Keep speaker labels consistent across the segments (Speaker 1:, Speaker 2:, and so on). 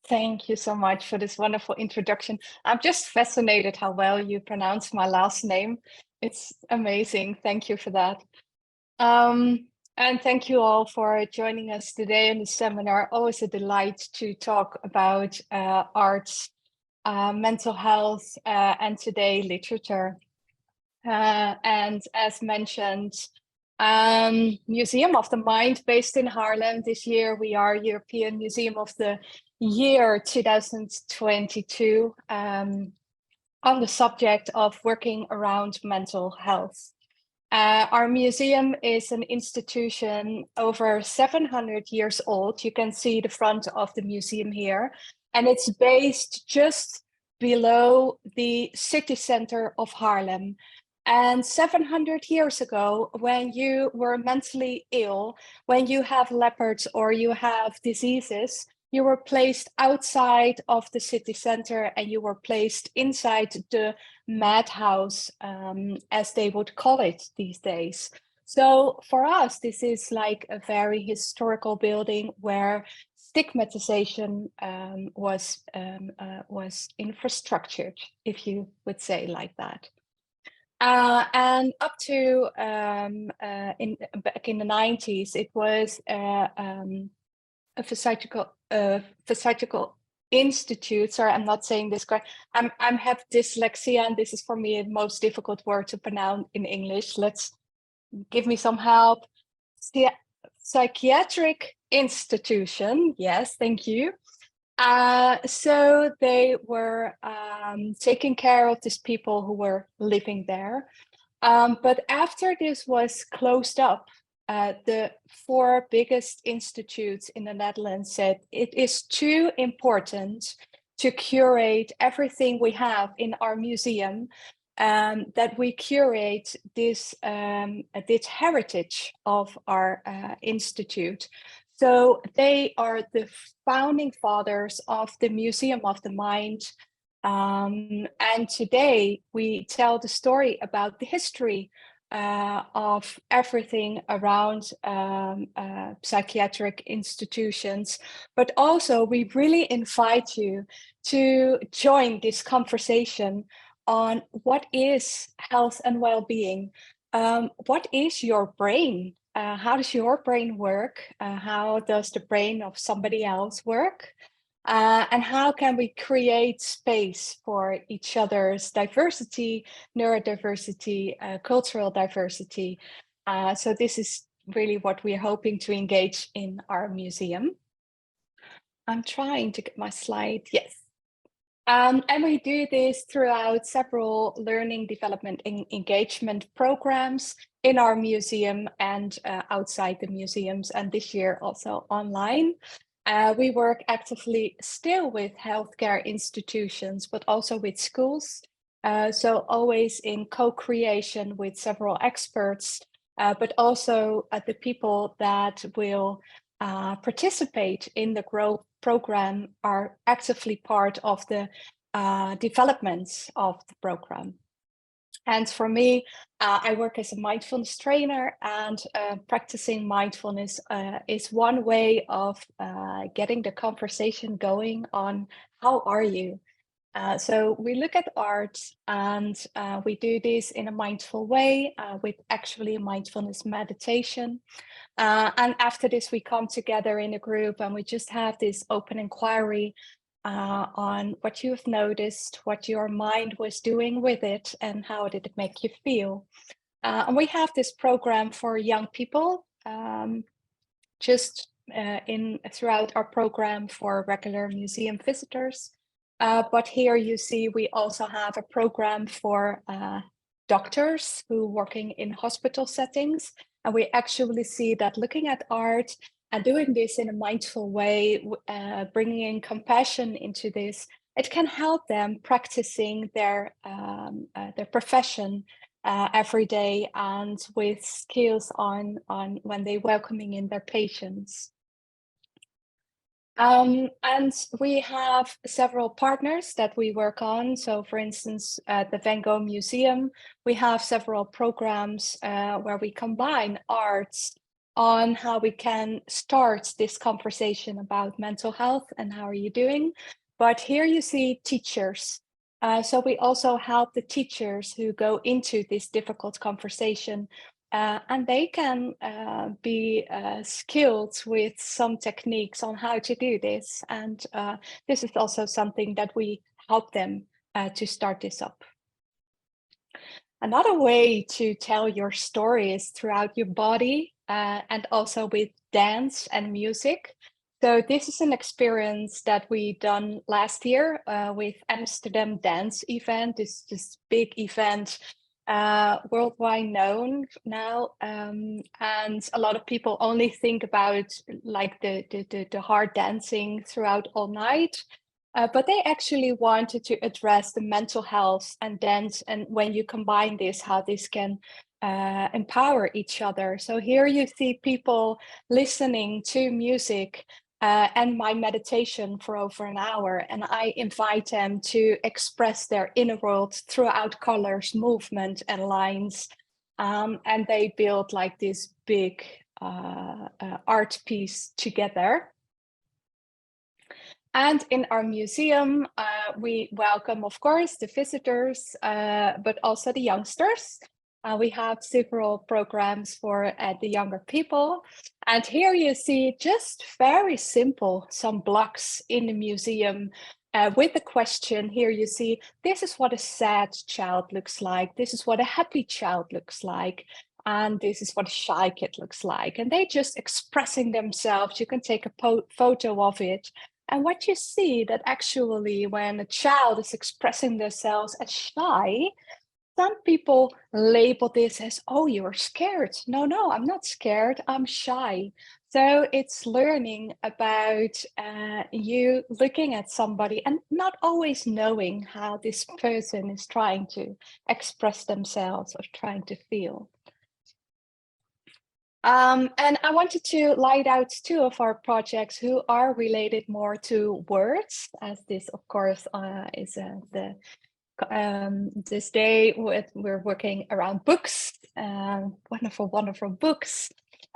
Speaker 1: Thank you so much for this wonderful introduction. I'm just fascinated how well you pronounce my last name. It's amazing. Thank you for that. And thank you all for joining us today in the seminar. Always a delight to talk about arts, mental health, and today literature. And as mentioned, Museum of the Mind based in Haarlem. This year we are European Museum of the Year 2022 on the subject of working around mental health. Our museum is an institution over 700 years old. You can see the front of the museum here, and it's based just below the city center of Haarlem. And 700 years ago, when you were mentally ill, when you have leopards or you have diseases, you were placed outside of the city center and you were placed inside the madhouse, as they would call it these days. So for us, this is like a very historical building where stigmatization was infrastructured, if you would say like that. And up to back in the 90s, it was a physical institute. Sorry, I'm not saying this correct. I have dyslexia, and this is for me the most difficult word to pronounce in English. Let's give me some help. Psychiatric institution. Yes, thank you. So they were taking care of these people who were living there. But after this was closed up, the 4 biggest institutes in the Netherlands said it is too important to curate everything we have in our museum, that we curate this heritage of our institute. So they are the founding fathers of the Museum of the Mind. And today we tell the story about the history of everything around psychiatric institutions, but also we really invite you to join this conversation on what is health and well-being. What is your brain? How does your brain work? How does the brain of somebody else work? And how can we create space for each other's diversity, neurodiversity, cultural diversity? So this is really what we're hoping to engage in our museum. I'm trying to get my slide. Yes. And we do this throughout several learning, development, and engagement programs in our museum and outside the museums, and this year also online. We work actively still with healthcare institutions, but also with schools. So always in co-creation with several experts, but also the people that will participate in the growth program are actively part of the developments of the program. And for me, I work as a mindfulness trainer, and practicing mindfulness is one way of getting the conversation going on how are you? So we look at art, and we do this in a mindful way with actually mindfulness meditation. And after this, we come together in a group and we just have this open inquiry on what you've noticed, what your mind was doing with it, and how did it make you feel. And we have this program for young people, just throughout our program for regular museum visitors. But here you see we also have a program for doctors who are working in hospital settings. And we actually see that looking at art and doing this in a mindful way, bringing in compassion into this, it can help them practicing their profession every day and with skills on when they're welcoming in their patients. And we have several partners that we work on. So for instance, at the Van Gogh Museum, we have several programs where we combine arts, on how we can start this conversation about mental health and how are you doing. But here you see teachers. So we also help the teachers who go into this difficult conversation, and they can be skilled with some techniques on how to do this. And this is also something that we help them to start this up. Another way to tell your story is throughout your body and also with dance and music. So this is an experience that we done last year with Amsterdam Dance Event. This big event, worldwide known now, and a lot of people only think about like the hard dancing throughout all night. But they actually wanted to address the mental health and dance, and when you combine this, how this can empower each other. So here you see people listening to music and my meditation for over an hour, and I invite them to express their inner world throughout colors, movement, and lines. And they build like this big art piece together. And in our museum, we welcome, of course, the visitors, but also the youngsters. We have several programs for the younger people. And here you see just very simple, some blocks in the museum with the question. Here you see, this is what a sad child looks like. This is what a happy child looks like. And this is what a shy kid looks like. And they just expressing themselves. You can take a photo of it. And what you see that actually when a child is expressing themselves as shy, some people label this as, oh, you're scared. No, I'm not scared, I'm shy. So it's learning about you looking at somebody and not always knowing how this person is trying to express themselves or trying to feel. And I wanted to light out two of our projects who are related more to words, as this, of course, is this day we're working around books, wonderful books.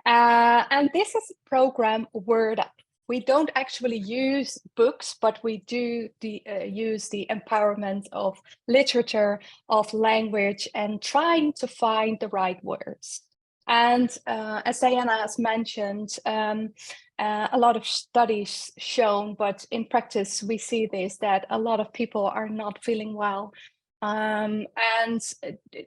Speaker 1: And this is a program, Word Up. We don't actually use books, but we do use the empowerment of literature, of language, and trying to find the right words. And as Diana has mentioned, a lot of studies shown, but in practice we see this, that a lot of people are not feeling well. And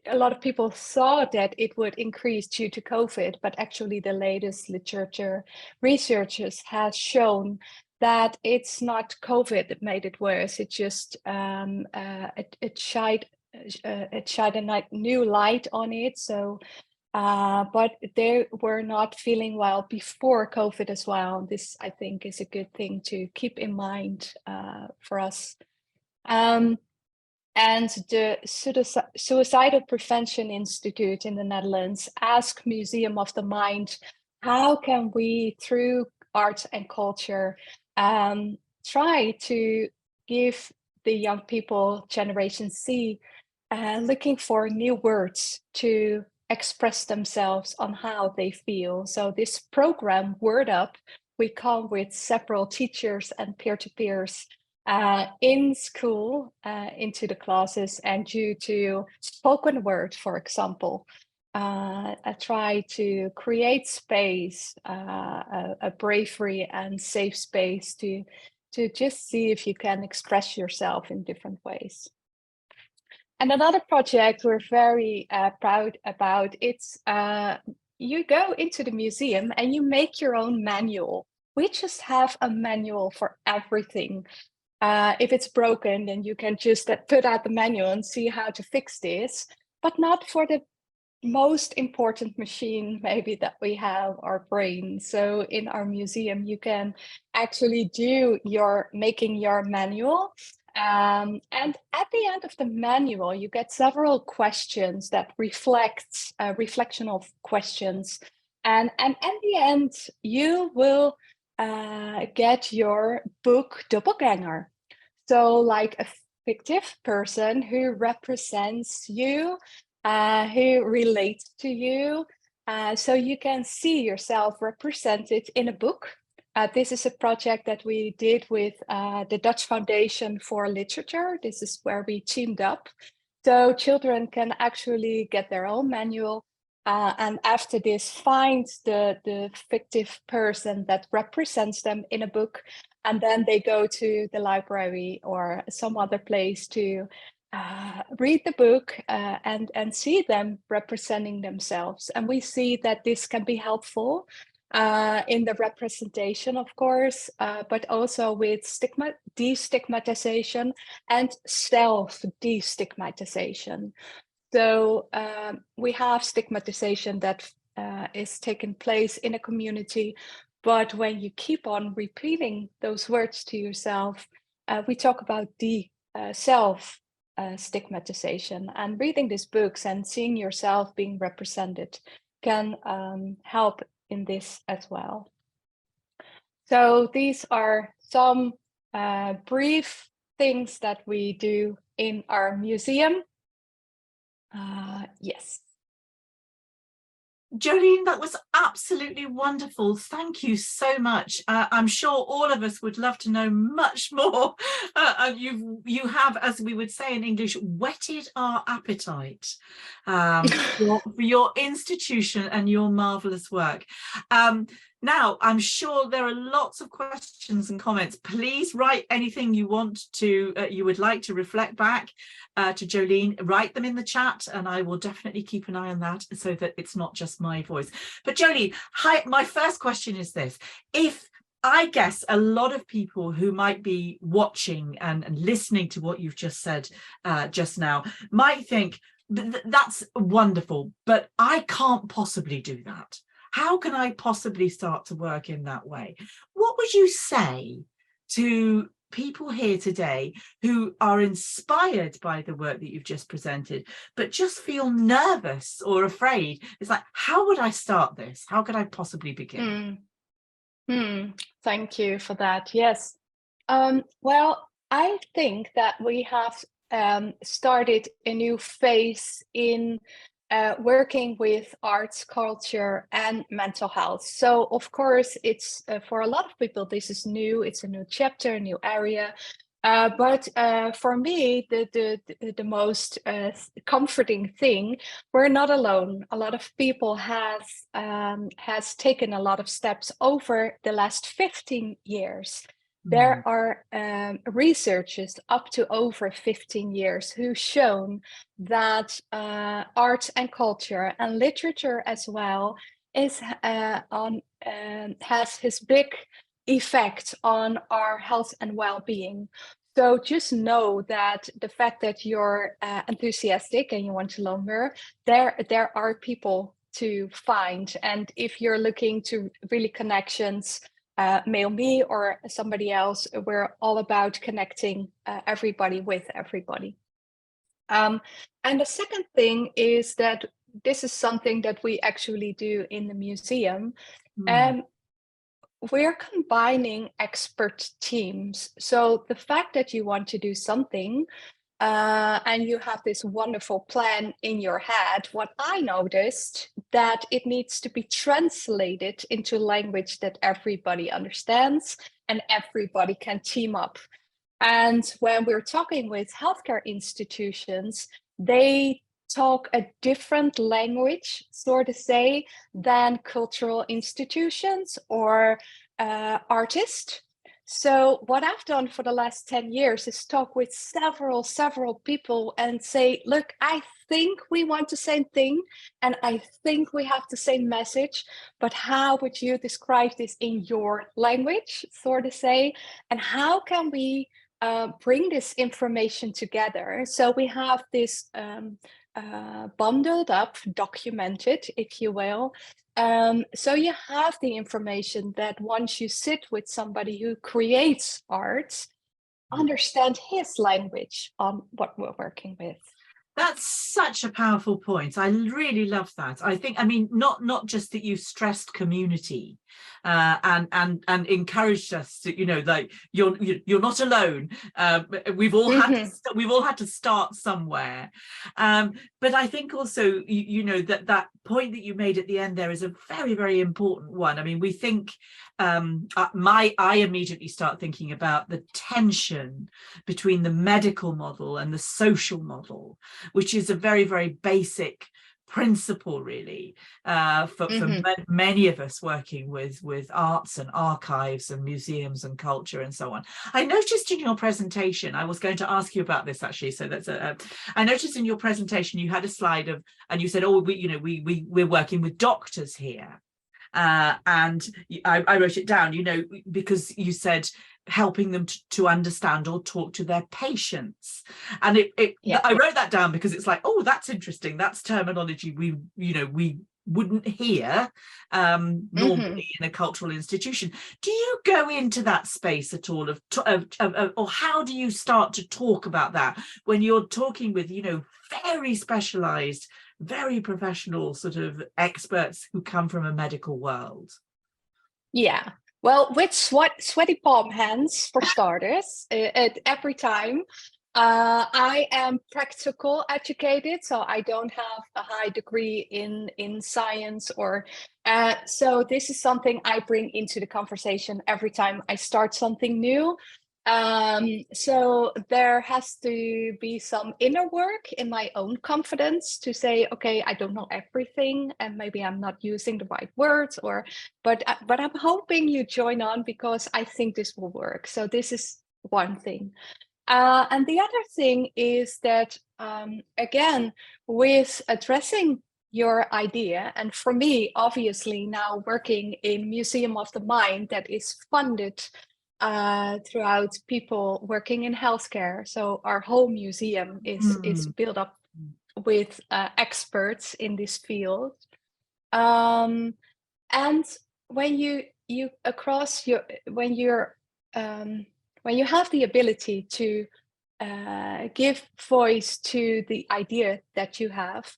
Speaker 1: a lot of people thought that it would increase due to COVID, but actually the latest literature researchers has shown that it's not COVID that made it worse. It just it shined a new light on it. So but they were not feeling well before COVID as well. This, I think, is a good thing to keep in mind for us. And the Suicidal Prevention Institute in the Netherlands asked Museum of the Mind, how can we, through art and culture, try to give the young people, Generation Z, looking for new words to express themselves on how they feel. So this program, Word Up, we come with several teachers and peer-to-peers in school into the classes, and due to spoken word, for example, I try to create space, a bravery and safe space to just see if you can express yourself in different ways. And another project we're very proud about, it's you go into the museum and you make your own manual. We just have a manual for everything. If it's broken, then you can just put out the manual and see how to fix this, but not for the most important machine maybe that we have, our brain. So in our museum, you can actually do making your manual. And at the end of the manual, you get several questions that reflect reflection of questions. And at the end, you will get your book doppelganger. So like a fictive person who represents you, who relates to you, So you can see yourself represented in a book. This is a project that we did with the Dutch Foundation for Literature. This is where we teamed up. So children can actually get their own manual, and after this, find the fictive person that represents them in a book, and then they go to the library or some other place to read the book and see them representing themselves. And we see that this can be helpful in the representation, of course, but also with destigmatization and self-destigmatization. So we have stigmatization that is taking place in a community, but when you keep on repeating those words to yourself, we talk about self stigmatization, and reading these books and seeing yourself being represented can help in this as well. So these are some brief things that we do in our museum. Yes.
Speaker 2: Jolien, that was absolutely wonderful. Thank you so much. I'm sure all of us would love to know much more. You have, as we would say in English, whetted our appetite for your institution and your marvelous work. Now, I'm sure there are lots of questions and comments. Please write anything you want to, you would like to reflect back to Jolien. Write them in the chat, and I will definitely keep an eye on that so that it's not just my voice. But Jolien, my first question is this. If I guess a lot of people who might be watching and listening to what you've just said just now might think, that's wonderful, but I can't possibly do that. How can I possibly start to work in that way? What would you say to people here today who are inspired by the work that you've just presented, but just feel nervous or afraid? It's like, how would I start this? How could I possibly begin?
Speaker 1: Thank you for that. Yes. Well, I think that we have started a new phase in working with arts, culture, and mental health. So, of course, it's for a lot of people, this is new. It's a new chapter, a new area. But for me, the most comforting thing, we're not alone. A lot of people has taken a lot of steps over the last 15 years. There are researchers up to over 15 years who've shown that arts and culture and literature as well is has his big effect on our health and well-being. So just know that the fact that you're enthusiastic and you want to learn more, there are people to find. And if you're looking to really connections, mail me or somebody else. We're all about connecting everybody with everybody. And the second thing is that this is something that we actually do in the museum. We're combining expert teams. So the fact that you want to do something and you have this wonderful plan in your head, what I noticed that it needs to be translated into language that everybody understands and everybody can team up. And when we're talking with healthcare institutions, they talk a different language, so to say, than cultural institutions or artists. So what I've done for the last 10 years is talk with several people and say, look, I think we want the same thing and I think we have the same message, but how would you describe this in your language, so to say, and how can we bring this information together? So we have this bundled up, documented, if you will. So you have the information that once you sit with somebody who creates art, understand his language on what we're working with.
Speaker 2: That's such a powerful point. I really love that. I think, I mean, not just that you stressed community, and encouraged us to, you know, like you're not alone. We've all had to start somewhere. But I think also, you know, that point that you made at the end there is a very, very important one. I mean, we think I immediately start thinking about the tension between the medical model and the social model, which is a very, very basic principle really for many of us working with arts and archives and museums and culture and so on. I noticed in your presentation, I was going to ask you about this actually, so that's I noticed in your presentation you had a slide of, and you said, oh, we're working with doctors here. And I wrote it down, you know, because you said helping them to understand or talk to their patients. And I wrote that down because it's like, oh, that's interesting. That's terminology we wouldn't hear normally in a cultural institution. Do you go into that space at all or how do you start to talk about that when you're talking with, you know, very specialized, very professional sort of experts who come from a medical world?
Speaker 1: Yeah, well, with sweaty palm hands for starters, at every time. I am practical educated, so I don't have a high degree in science or so this is something I bring into the conversation every time I start something new. So there has to be some inner work in my own confidence to say, okay, I don't know everything and maybe I'm not using the right words, but I'm hoping you join on because I think this will work. So this is one thing. And the other thing is that, again, with addressing your idea, and for me, obviously now working in Museum of the Mind that is funded throughout people working in healthcare. So our whole museum is built up with experts in this field. And when you have the ability to give voice to the idea that you have,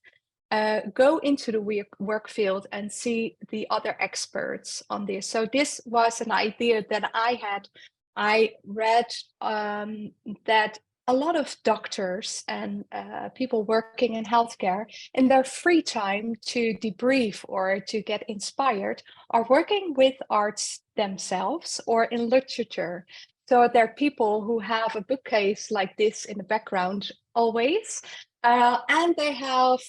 Speaker 1: go into the work field and see the other experts on this. So this was an idea that I had. I read that a lot of doctors and people working in healthcare, in their free time to debrief or to get inspired, are working with arts themselves or in literature. So there are people who have a bookcase like this in the background always, and they have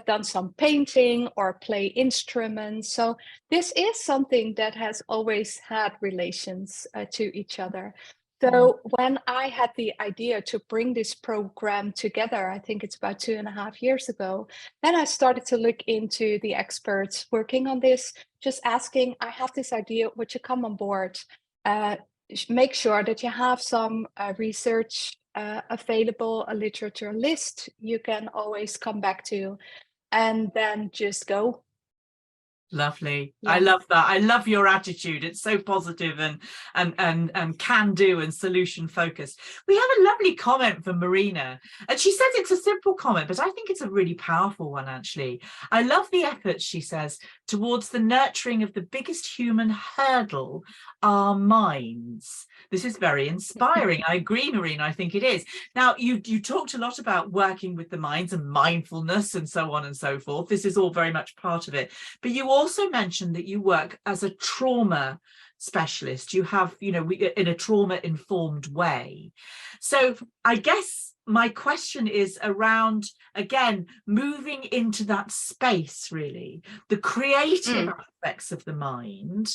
Speaker 1: done some painting or play instruments. So this is something that has always had relations to each other. So when I had the idea to bring this program together, I think it's about 2.5 years ago, then I started to look into the experts working on this, just asking, I have this idea, would you come on board? Make sure that you have some research available, a literature list you can always come back to, and then just go.
Speaker 2: Lovely. Yeah. I love that. I love your attitude. It's so positive and can do and solution focused. We have a lovely comment from Marina, and she says it's a simple comment, but I think it's a really powerful one actually. I love the efforts, she says, towards the nurturing of the biggest human hurdle, our minds. This is very inspiring. I agree, Marina. I think it is. Now, you talked a lot about working with the minds and mindfulness and so on and so forth. This is all very much part of it. But you also mentioned that you work as a trauma specialist. You have, you know, in a trauma-informed way. So I guess my question is around, again, moving into that space, really, the creative aspects of the mind,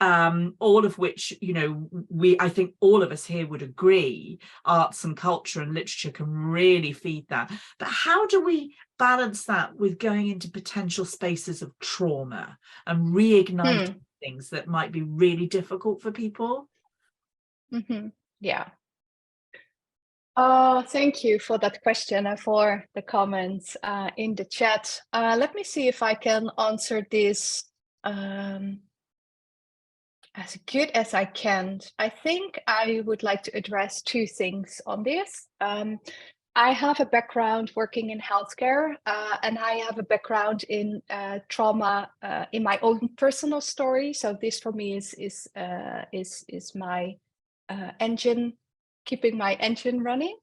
Speaker 2: all of which, you know, I think all of us here would agree, arts and culture and literature can really feed that. But how do we balance that with going into potential spaces of trauma and reigniting things that might be really difficult for people?
Speaker 1: Yeah. Thank you for that question and for the comments in the chat. Let me see if I can answer this as good as I can. I think I would like to address two things on this. I have a background working in healthcare, and I have a background in trauma in my own personal story. So this for me is my engine, keeping my engine running.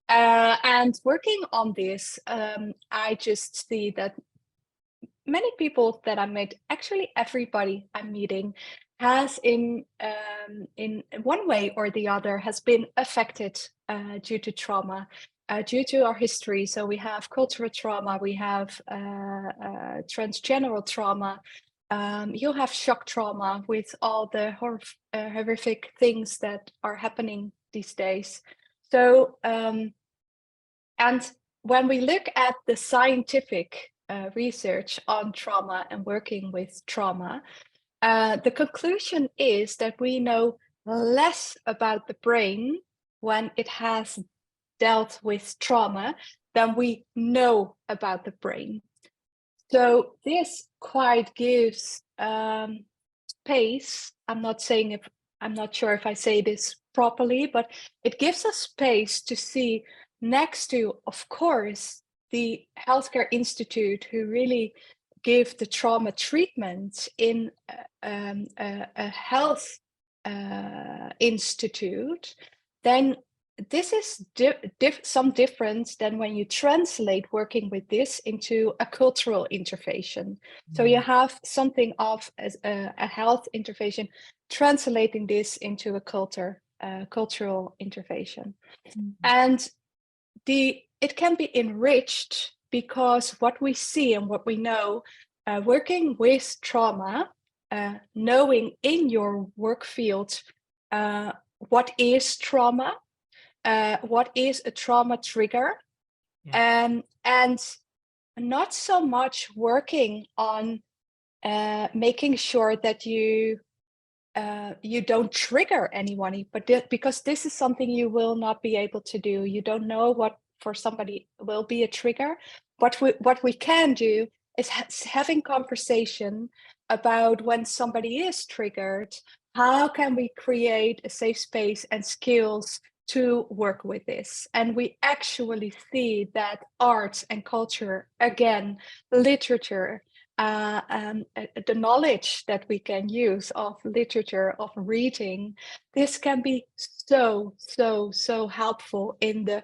Speaker 1: And working on this, I just see that many people that I met, actually everybody I'm meeting, has in one way or the other has been affected due to trauma, due to our history. So we have cultural trauma, we have transgeneral trauma. You have shock trauma with all the horrific things that are happening these days. So, and when we look at the scientific research on trauma and working with trauma, the conclusion is that we know less about the brain when it has dealt with trauma than we know about the brain. So this quite gives space. I'm not sure if I say this properly, but it gives us space to see, next to, of course, the healthcare institute who really give the trauma treatment in a health institute, then this is some difference than when you translate working with this into a cultural intervention. So you have something of a health intervention translating this into a cultural intervention. And it can be enriched because what we see and what we know, working with trauma, knowing in your work field what is trauma, what is a trauma trigger, and not so much working on making sure that you don't trigger anyone, but because this is something you will not be able to do. You don't know what for somebody will be a trigger. But what we can do is having conversation about when somebody is triggered, how can we create a safe space and skills to work with this. And we actually see that arts and culture, again, literature, the knowledge that we can use of literature, of reading, this can be so helpful in the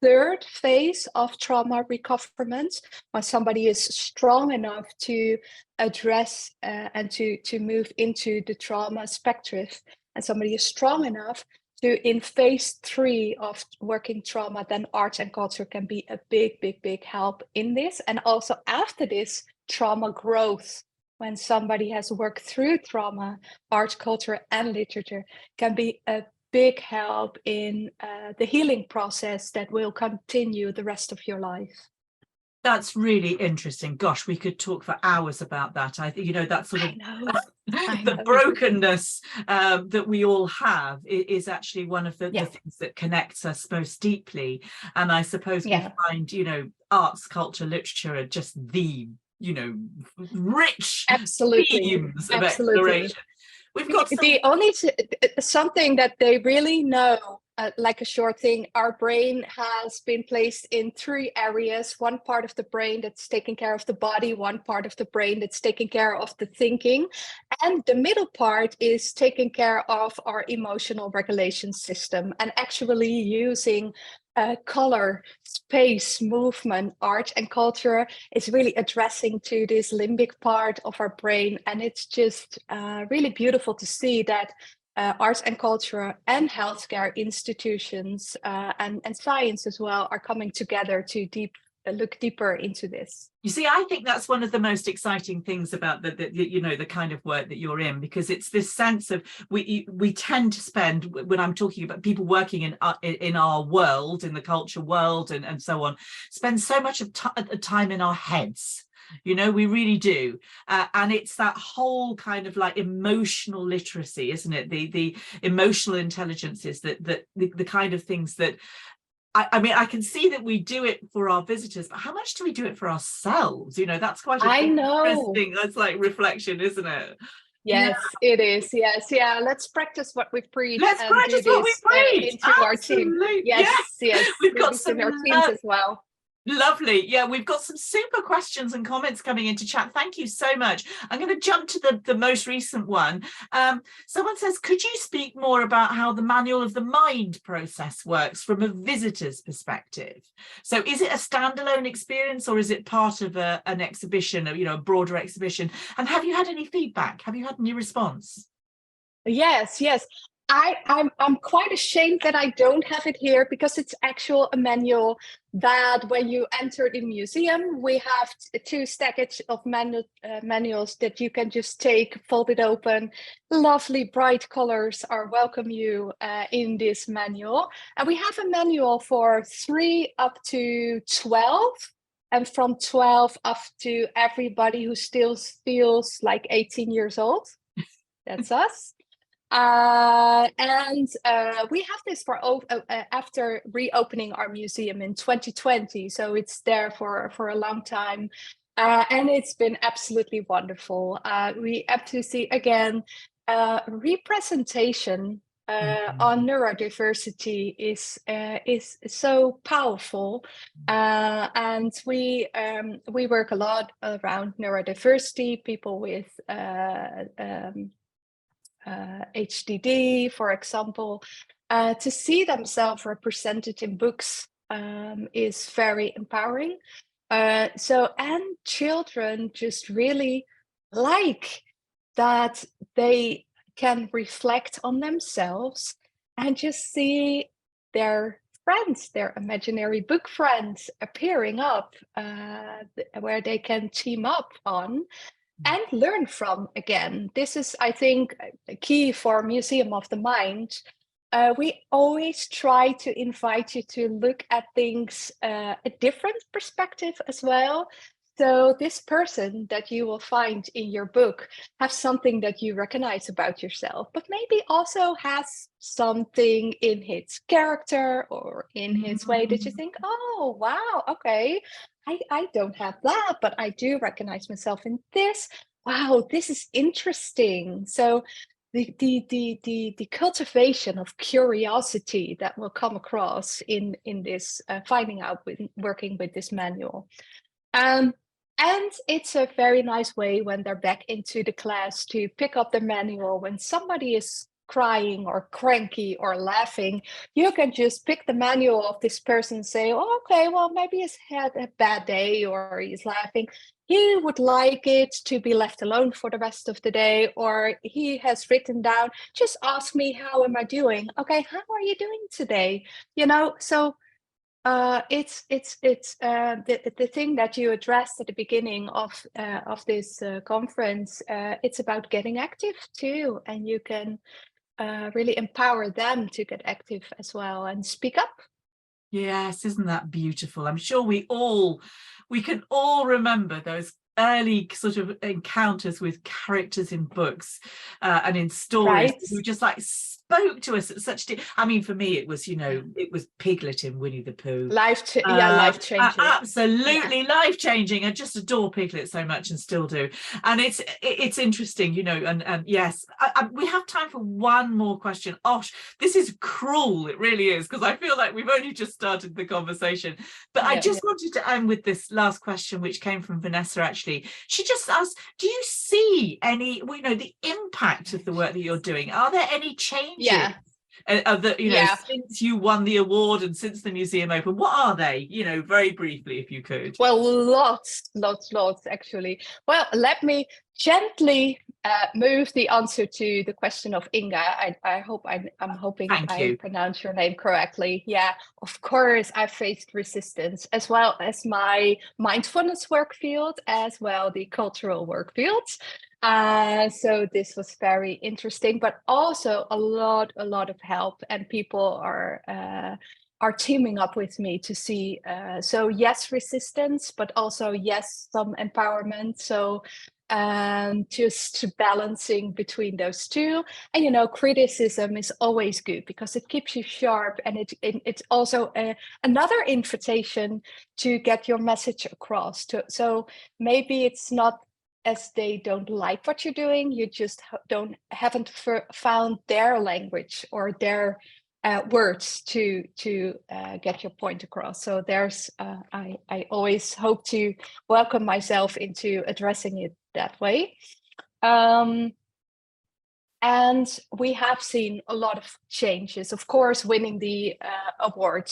Speaker 1: third phase of trauma recovery, when somebody is strong enough to address and to move into the trauma spectrum, and somebody is strong enough to, in phase 3 of working trauma, then arts and culture can be a big help in this. And also after this, trauma growth, when somebody has worked through trauma, art, culture, and literature can be a big help in the healing process that will continue the rest of your life.
Speaker 2: That's really interesting. Gosh, we could talk for hours about that. I think, that sort of the brokenness that we all have is actually one of the things that connects us most deeply. And I suppose we find, arts, culture, literature are just the, rich themes of exploration. We've got
Speaker 1: something that they really know, like a short thing. Our brain has been placed in 3 areas: one part of the brain that's taking care of the body, one part of the brain that's taking care of the thinking, and the middle part is taking care of our emotional regulation system. And actually using color, space, movement, art, and culture is really addressing to this limbic part of our brain. And it's just really beautiful to see that arts and culture and healthcare institutions and science as well are coming together to look deeper into this.
Speaker 2: You see, I think that's one of the most exciting things about the kind of work that you're in, because it's this sense of we tend to spend, when I'm talking about people working in our world, in the culture world and so on, spend so much of time in our heads. We really do. And it's that whole kind of like emotional literacy, isn't it? The emotional intelligences, that the kind of things that I mean, I can see that we do it for our visitors, but how much do we do it for ourselves? That's quite interesting. That's like reflection, isn't it? Yeah,
Speaker 1: Yes, it is. Yes, yeah. Let's practice what we preach
Speaker 2: let's
Speaker 1: and do
Speaker 2: practice what we
Speaker 1: this
Speaker 2: preach.
Speaker 1: into our team.
Speaker 2: Absolutely. Yeah.
Speaker 1: Yes, yes.
Speaker 2: We've
Speaker 1: Do
Speaker 2: got
Speaker 1: this in
Speaker 2: some
Speaker 1: our teams as well.
Speaker 2: lovely. Yeah, we've got some super questions and comments coming into chat. Thank you so much. I'm going to jump to the most recent one. Someone says, could you speak more about how the manual of the mind process works from a visitor's perspective? So is it a standalone experience, or is it part of an exhibition, a broader exhibition? And have you had any feedback? Have you had any response?
Speaker 1: Yes, yes. I'm quite ashamed that I don't have it here, because it's actual a manual that when you enter the museum, we have two stackages of manuals that you can just take, fold it open. Lovely bright colors are welcome you in this manual. And we have a manual for 3 up to 12. And from 12 up to everybody who still feels like 18 years old. That's us. And we have this for after reopening our museum in 2020, so it's there for a long time, and it's been absolutely wonderful. We have to see again representation on neurodiversity is so powerful, and we work a lot around neurodiversity, people with HDD, for example, to see themselves represented in books is very empowering. And children just really like that they can reflect on themselves and just see their friends, their imaginary book friends appearing up, where they can team up on and learn from again. This is, I think, a key for Museum of the Mind. We always try to invite you to look at things a different perspective as well. So this person that you will find in your book has something that you recognize about yourself, but maybe also has something in his character or in his way that you think, oh, wow, okay, I don't have that, but I do recognize myself in this. Wow, this is interesting. So the cultivation of curiosity that will come across in this finding out with working with this manual. And it's a very nice way when they're back into the class to pick up the manual. When somebody is crying or cranky or laughing, you can just pick the manual of this person and say, oh, okay, well, maybe he's had a bad day or he's laughing. He would like it to be left alone for the rest of the day, or he has written down, just ask me, how am I doing? Okay, how are you doing today? So it's the thing that you addressed at the beginning of this conference. It's about getting active too, and you can really empower them to get active as well and speak up.
Speaker 2: Yes, isn't that beautiful? I'm sure we can all remember those early sort of encounters with characters in books and in stories,
Speaker 1: Right.
Speaker 2: who just like spoke to us at such I mean, for me it was it was Piglet in Winnie the Pooh.
Speaker 1: Life-changing.
Speaker 2: Absolutely life-changing. I just adore Piglet so much and still do. And it's interesting, and yes, we have time for one more question. This is cruel, it really is, because I feel like we've only just started the conversation, but I just wanted to end with this last question, which came from Vanessa. Actually, she just asked, do you see any, the impact of the work that you're doing? Are there any changes since you won the award and since the museum opened? What are they, very briefly, if you could?
Speaker 1: Well, lots actually. Well, let me gently move the answer to the question of Inga. I'm hoping I pronounce your name correctly. Yeah, of course, I faced resistance, as well as my mindfulness work field, as well the cultural work fields. So this was very interesting, but also a lot of help, and people are teaming up with me to see. So yes, resistance, but also yes, some empowerment. So just balancing between those two. And criticism is always good because it keeps you sharp, and it's also another invitation to get your message across. So maybe it's not as they don't like what you're doing, you just haven't found their language or their words to get your point across. So there's I always hope to welcome myself into addressing it that way. And we have seen a lot of changes. Of course, winning the award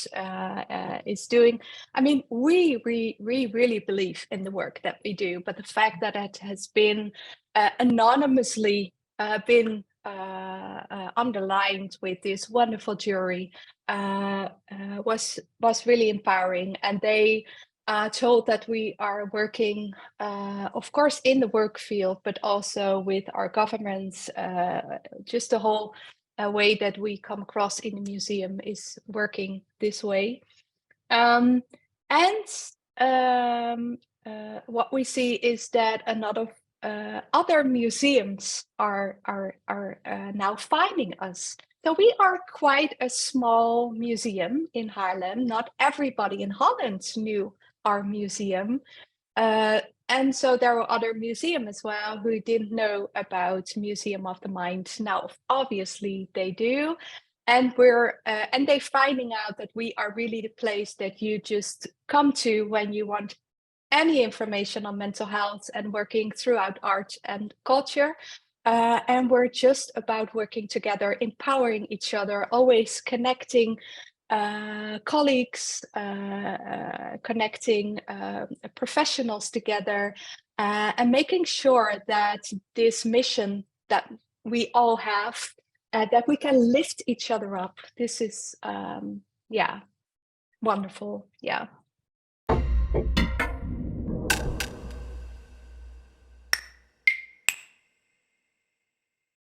Speaker 1: is doing. I mean, we really believe in the work that we do, but the fact that it has been anonymously been underlined with this wonderful jury was really empowering, and they told that we are working, of course, in the work field, but also with our governments. Just the whole way that we come across in the museum is working this way. And what we see is that a lot of other museums are now finding us. So we are quite a small museum in Haarlem. Not everybody in Holland knew our museum. And so there were other museums as well who didn't know about Museum of the Mind. Now, obviously they do. And they're finding out that we are really the place that you just come to when you want any information on mental health and working throughout art and culture. And we're just about working together, empowering each other, always connecting colleagues, connecting professionals together, and making sure that this mission that we all have, that we can lift each other up. This is, yeah, wonderful. Yeah.